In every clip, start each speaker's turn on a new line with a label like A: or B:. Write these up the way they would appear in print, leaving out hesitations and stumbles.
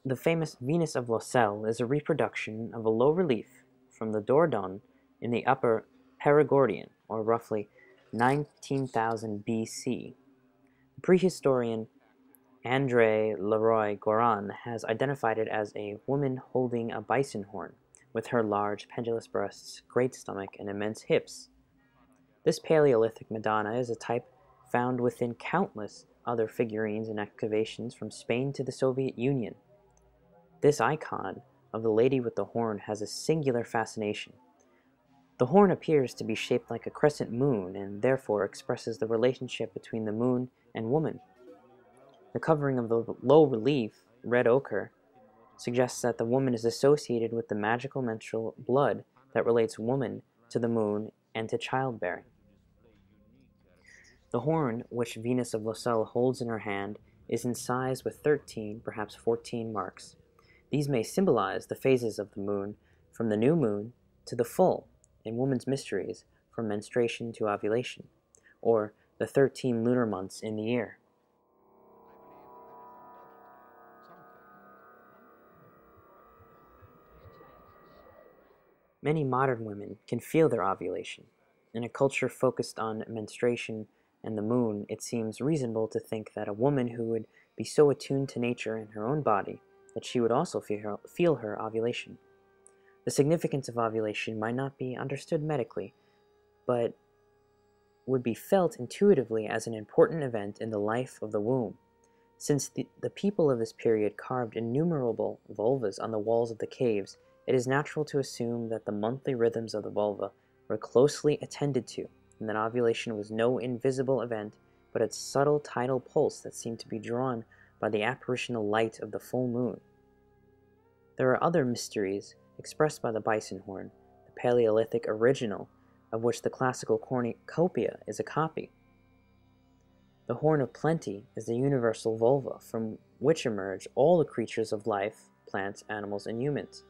A: The famous Venus of Losel is a reproduction of a low relief from the Dordogne in the Upper Perigordian, or roughly 19,000 BC. The prehistorian André Leroy-Gorin has identified it as a woman holding a bison horn, with her large pendulous breasts, great stomach, and immense hips. This Paleolithic Madonna is a type found within countless other figurines and excavations from Spain to the Soviet Union. This icon of the lady with the horn has a singular fascination. The horn appears to be shaped like a crescent moon and therefore expresses the relationship between the moon and woman. The covering of the low relief, red ochre, suggests that the woman is associated with the magical menstrual blood that relates woman to the moon and to childbearing. The horn, which Venus of Losel holds in her hand, is incised with 13, perhaps 14 marks. These may symbolize the phases of the moon, from the new moon to the full, in woman's mysteries, from menstruation to ovulation, or the 13 lunar months in the year. Many modern women can feel their ovulation. In a culture focused on menstruation and the moon, it seems reasonable to think that a woman who would be so attuned to nature and her own body that she would also feel her ovulation. The significance of ovulation might not be understood medically, but would be felt intuitively as an important event in the life of the womb. Since the people of this period carved innumerable vulvas on the walls of the caves, it is natural to assume that the monthly rhythms of the vulva were closely attended to, and that ovulation was no invisible event, but a subtle tidal pulse that seemed to be drawn by the apparitional light of the full moon. There are other mysteries expressed by the bison horn, the Paleolithic original, of which the classical cornucopia is a copy. The horn of plenty is the universal vulva, from which emerge all the creatures of life, plants, animals, and humans.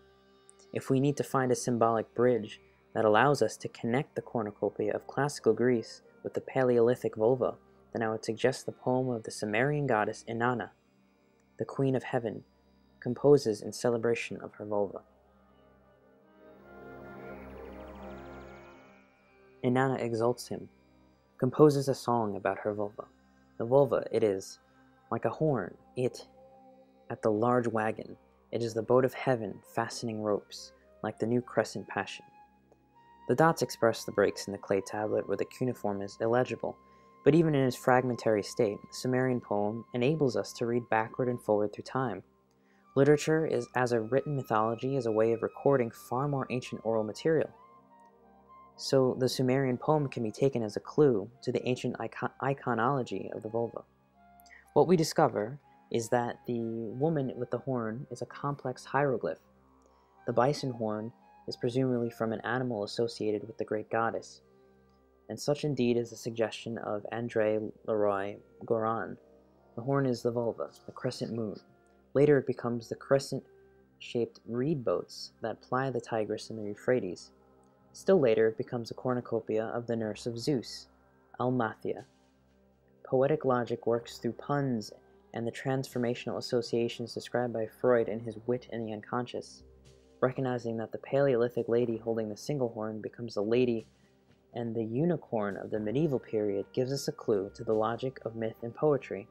A: If we need to find a symbolic bridge that allows us to connect the cornucopia of classical Greece with the Paleolithic vulva, then I would suggest the poem of the Sumerian goddess Inanna, the Queen of Heaven, composes in celebration of her vulva. Inanna exalts him, composes a song about her vulva. The vulva, it is, like a horn, at the large wagon, it is the boat of heaven fastening ropes, like the new crescent passion. The dots express the breaks in the clay tablet where the cuneiform is illegible, but even in its fragmentary state, the Sumerian poem enables us to read backward and forward through time. Literature is, as a written mythology, is a way of recording far more ancient oral material. So the Sumerian poem can be taken as a clue to the ancient iconology of the vulva. What we discover is that the woman with the horn is a complex hieroglyph. The bison horn is presumably from an animal associated with the great goddess, and such indeed is the suggestion of André Leroy-Gorin. The horn is the vulva, the crescent moon. Later it becomes the crescent-shaped reed boats that ply the Tigris and the Euphrates. Still later it becomes a cornucopia of the nurse of Zeus, Almathia. Poetic logic works through puns and the transformational associations described by Freud in his Wit and the Unconscious, recognizing that the Paleolithic lady holding the single horn becomes the lady, and the unicorn of the medieval period gives us a clue to the logic of myth and poetry.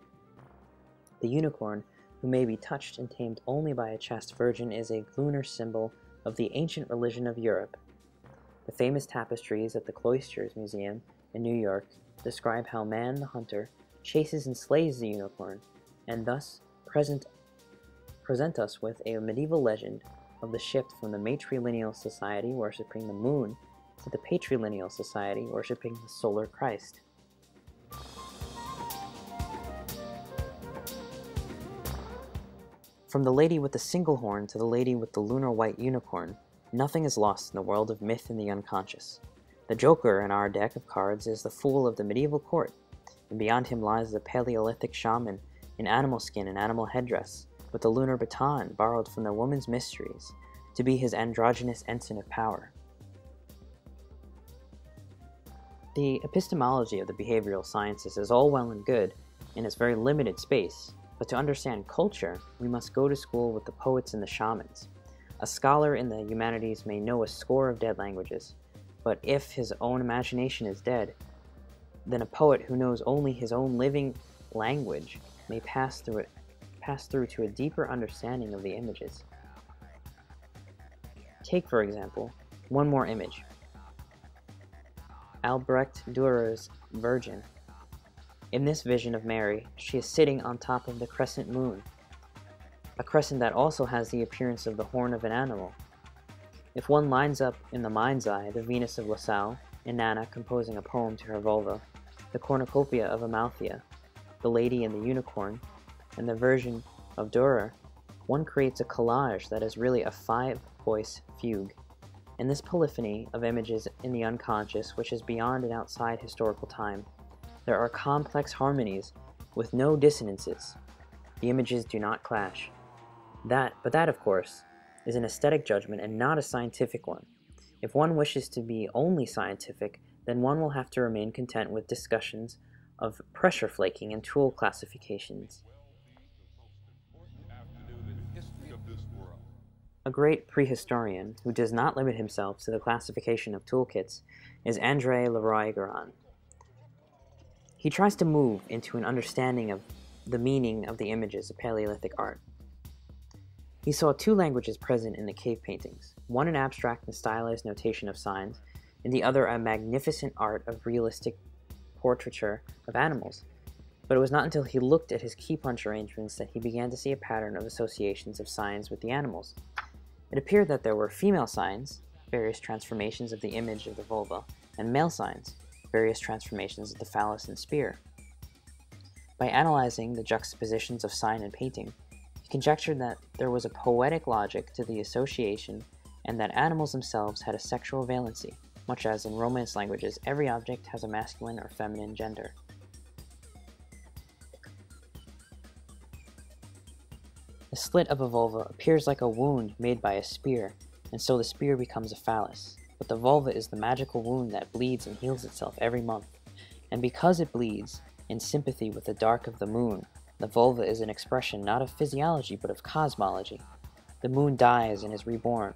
A: The unicorn, who may be touched and tamed only by a chaste virgin, is a lunar symbol of the ancient religion of Europe. The famous tapestries at the Cloisters Museum in New York describe how man the hunter chases and slays the unicorn, and thus present us with a medieval legend of the shift from the matrilineal society worshipping the moon to the patrilineal society worshipping the solar Christ. From the lady with the single horn to the lady with the lunar white unicorn, nothing is lost in the world of myth and the unconscious. The Joker in our deck of cards is the fool of the medieval court, and beyond him lies the Paleolithic shaman in animal skin and animal headdress, with the lunar baton borrowed from the woman's mysteries to be his androgynous ensign of power. The epistemology of the behavioral sciences is all well and good in its very limited space, But to understand culture, we must go to school with the poets and the shamans. A scholar in the humanities may know a score of dead languages, but if his own imagination is dead, then a poet who knows only his own living language may pass through to a deeper understanding of the images. Take, for example, one more image. Albrecht Dürer's Virgin. In this vision of Mary, she is sitting on top of the crescent moon, a crescent that also has the appearance of the horn of an animal. If one lines up in the mind's eye the Venus of Lassalle, Inanna composing a poem to her vulva, the cornucopia of Amalthea, the Lady and the Unicorn, and the Virgin of Dürer, one creates a collage that is really a five-voice fugue. In this polyphony of images in the unconscious, which is beyond and outside historical time, there are complex harmonies with no dissonances. The images do not clash. But that, of course, is an aesthetic judgment and not a scientific one. If one wishes to be only scientific, then one will have to remain content with discussions of pressure flaking and tool classifications. A great prehistorian who does not limit himself to the classification of toolkits is André Leroy-Gourhan. He tries to move into an understanding of the meaning of the images of Paleolithic art. He saw two languages present in the cave paintings, one an abstract and stylized notation of signs, and the other a magnificent art of realistic portraiture of animals. But it was not until he looked at his key punch arrangements that he began to see a pattern of associations of signs with the animals. It appeared that there were female signs, various transformations of the image of the vulva, and male signs, various transformations of the phallus and spear. By analyzing the juxtapositions of sign and painting, he conjectured that there was a poetic logic to the association and that animals themselves had a sexual valency, much as in Romance languages every object has a masculine or feminine gender. The slit of a vulva appears like a wound made by a spear, and so the spear becomes a phallus. But the vulva is the magical wound that bleeds and heals itself every month. And because it bleeds, in sympathy with the dark of the moon, the vulva is an expression not of physiology but of cosmology. The moon dies and is reborn.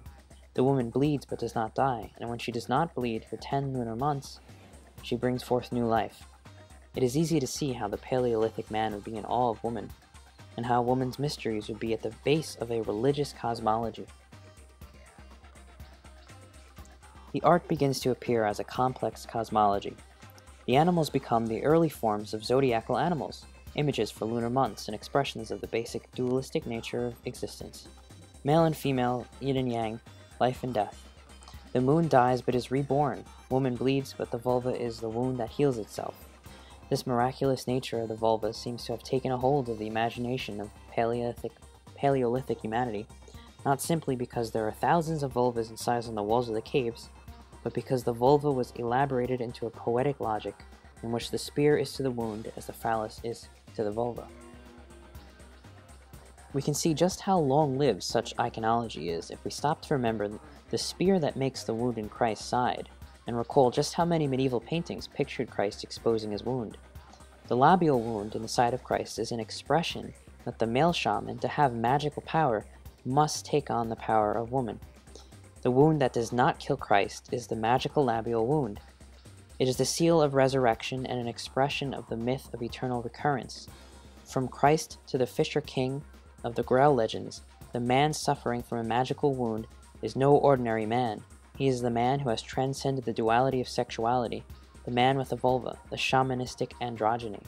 A: The woman bleeds but does not die, and when she does not bleed for 10 lunar months, she brings forth new life. It is easy to see how the Paleolithic man would be in awe of woman, and how woman's mysteries would be at the base of a religious cosmology. The art begins to appear as a complex cosmology. The animals become the early forms of zodiacal animals, images for lunar months and expressions of the basic dualistic nature of existence. Male and female, yin and yang, life and death. The moon dies but is reborn. Woman bleeds, but the vulva is the wound that heals itself. This miraculous nature of the vulva seems to have taken a hold of the imagination of Paleolithic humanity, not simply because there are thousands of vulvas incised on the walls of the caves, but because the vulva was elaborated into a poetic logic in which the spear is to the wound as the phallus is to the vulva. We can see just how long-lived such iconology is if we stop to remember the spear that makes the wound in Christ's side, and recall just how many medieval paintings pictured Christ exposing his wound. The labial wound in the side of Christ is an expression that the male shaman, to have magical power, must take on the power of woman. The wound that does not kill Christ is the magical labial wound. It is the seal of resurrection and an expression of the myth of eternal recurrence. From Christ to the Fisher King of the Grail legends, the man suffering from a magical wound is no ordinary man. He is the man who has transcended the duality of sexuality, the man with a vulva, the shamanistic androgyny.